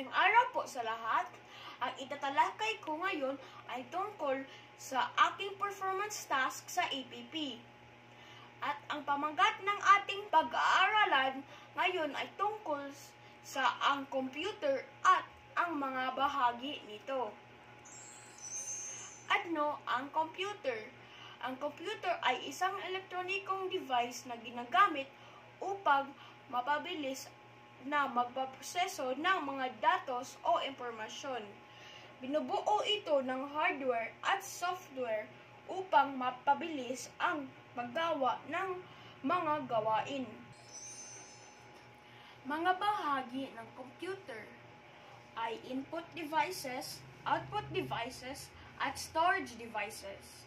Madaling araw po sa lahat. Ang itatalakay ko ngayon ay tungkol sa aking performance task sa APP. At ang pamagat ng ating pag-aaralan ngayon ay tungkol sa ang computer at ang mga bahagi nito. Ano ang computer? Ang computer ay isang elektronikong device na ginagamit upang mapabilis na magpaproseso ng mga datos o impormasyon. Binubuo ito ng hardware at software upang mapabilis ang maggawa ng mga gawain. Mga bahagi ng computer ay input devices, output devices, at storage devices.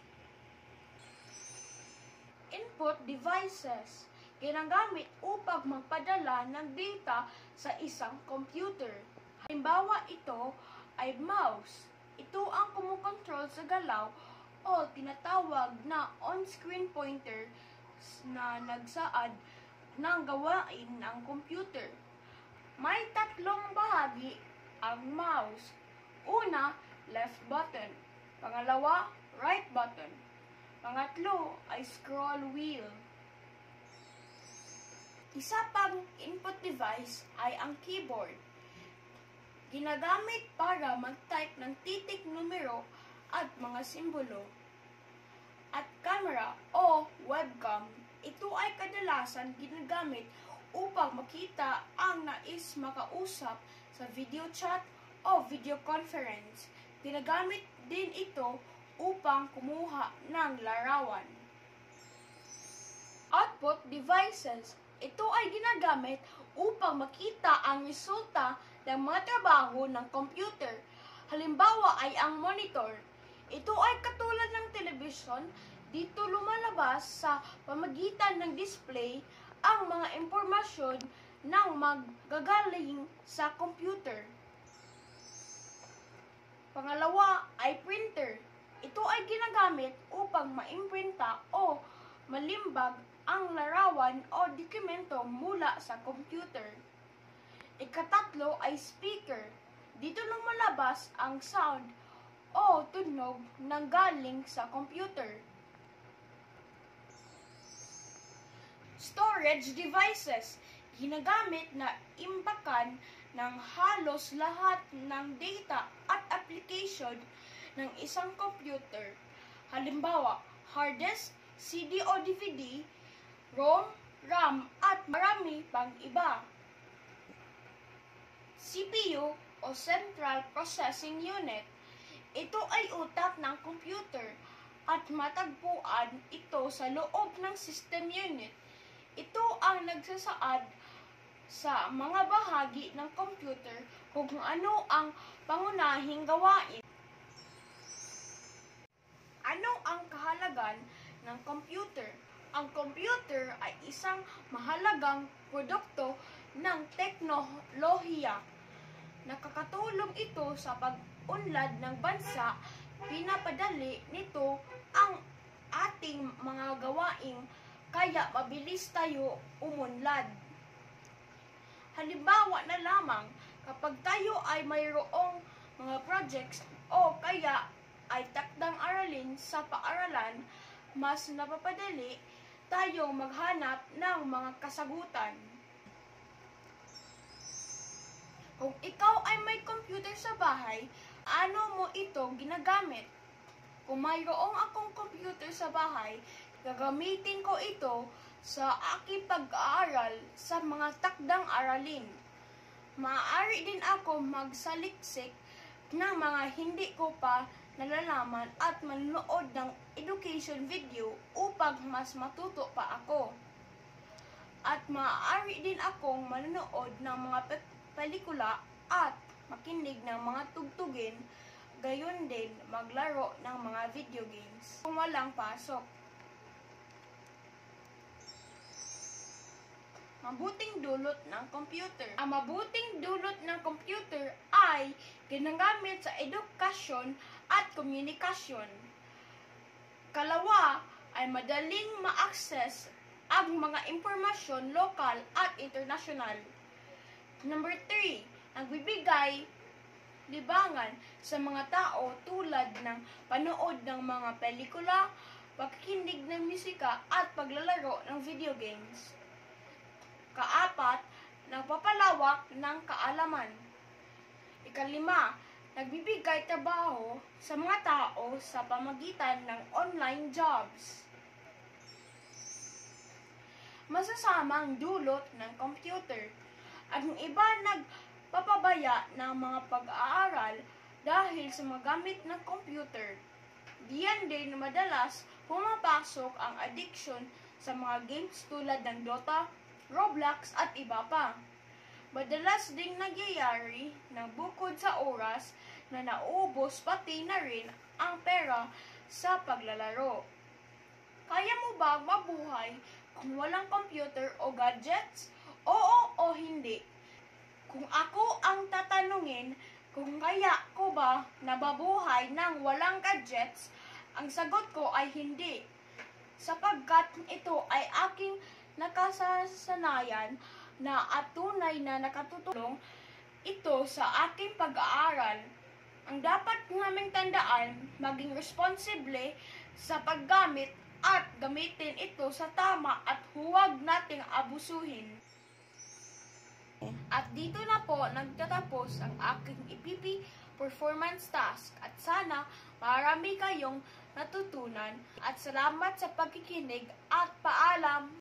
Input devices ginagamit upang magpadala ng data sa isang computer. Halimbawa ito ay mouse. Ito ang kumukontrol sa galaw o tinatawag na on-screen pointer na nagsaad ng gawain ng computer. May tatlong bahagi ang mouse. Una, left button. Pangalawa, right button. Pangatlo ay scroll wheel. Isa pang input device ay ang keyboard. Ginagamit para mag-type ng titik, numero at mga simbolo. At camera o webcam, ito ay kadalasan ginagamit upang makita ang nais makausap sa video chat o video conference. Ginagamit din ito upang kumuha ng larawan. Output devices. Ito ay ginagamit upang makita ang resulta ng mga trabaho ng computer. Halimbawa ay ang monitor. Ito ay katulad ng telebisyon. Dito lumalabas sa pamagitan ng display ang mga impormasyon ng magagaling sa computer. Pangalawa ay printer. Ito ay ginagamit upang maimprinta o malimbag ang larawan o dokumento mula sa computer. Ikatatlo ay speaker. Dito lumalabas ang sound o tunog na galing sa computer. Storage devices. Ginagamit na imbakan ng halos lahat ng data at application ng isang computer. Halimbawa, hard disk, CD o DVD, ROM, RAM, at marami pang iba. CPU o Central Processing Unit. Ito ay utak ng computer at matagpuan ito sa loob ng system unit. Ito ang nagsasaad sa mga bahagi ng computer kung ano ang pangunahing gawain. Ano ang kahalagan ng computer? Ang computer ay isang mahalagang produkto ng teknolohiya. Nakakatulong ito sa pag-unlad ng bansa. Pinapadali nito ang ating mga gawain kaya mabilis tayo umunlad. Halimbawa na lamang, kapag tayo ay mayroong mga projects o kaya ay takdang aralin sa paaralan, mas napapadali tayong maghanap ng mga kasagutan. Kung ikaw ay may computer sa bahay, ano mo ito ginagamit? Kung mayroong akong computer sa bahay, gagamitin ko ito sa aking pag-aaral sa mga takdang aralin. Maaari din ako magsaliksik ng mga hindi ko pa nalalaman at manonood ng education video upang mas matuto pa ako. At maaari din akong manonood ng mga pelikula at makinig ng mga tugtugin, gayon din maglaro ng mga video games kung walang pasok. Mabuting dulot ng computer. Ang mabuting dulot ng computer ay ginagamit sa edukasyon at komunikasyon. Kalawa ay madaling ma-access ang mga impormasyon lokal at internasyonal. Number 3, nagbibigay libangan sa mga tao tulad ng panood ng mga pelikula, pagkikinig ng musika at paglalaro ng video games. Kaapat, nagpapalawak ng kaalaman. Ikalima, nagbibigay trabaho sa mga tao sa pamagitan ng online jobs. Masasamang dulot ng computer. Ang iba nagpapabaya ng mga pag-aaral dahil sa mga gamit ng computer. Diyan din madalas pumapasok ang addiction sa mga games tulad ng Dota, Roblox at iba pa. Madalas ding nagyayari na bukod sa oras na nauubos pati na rin ang pera sa paglalaro. Kaya mo ba mabuhay kung walang computer o gadgets? Oo o hindi? Kung ako ang tatanungin kung kaya ko ba nababuhay ng walang gadgets, ang sagot ko ay hindi. Sapagkat ito ay aking nakasanayan na at tunay na nakatutulong ito sa aking pag-aaral. Ang dapat naming tandaan, maging responsible sa paggamit at gamitin ito sa tama at huwag nating abusuhin. At dito na po nagtatapos ang aking EPP performance task at sana marami kayong natutunan at salamat sa pagkikinig at paalam!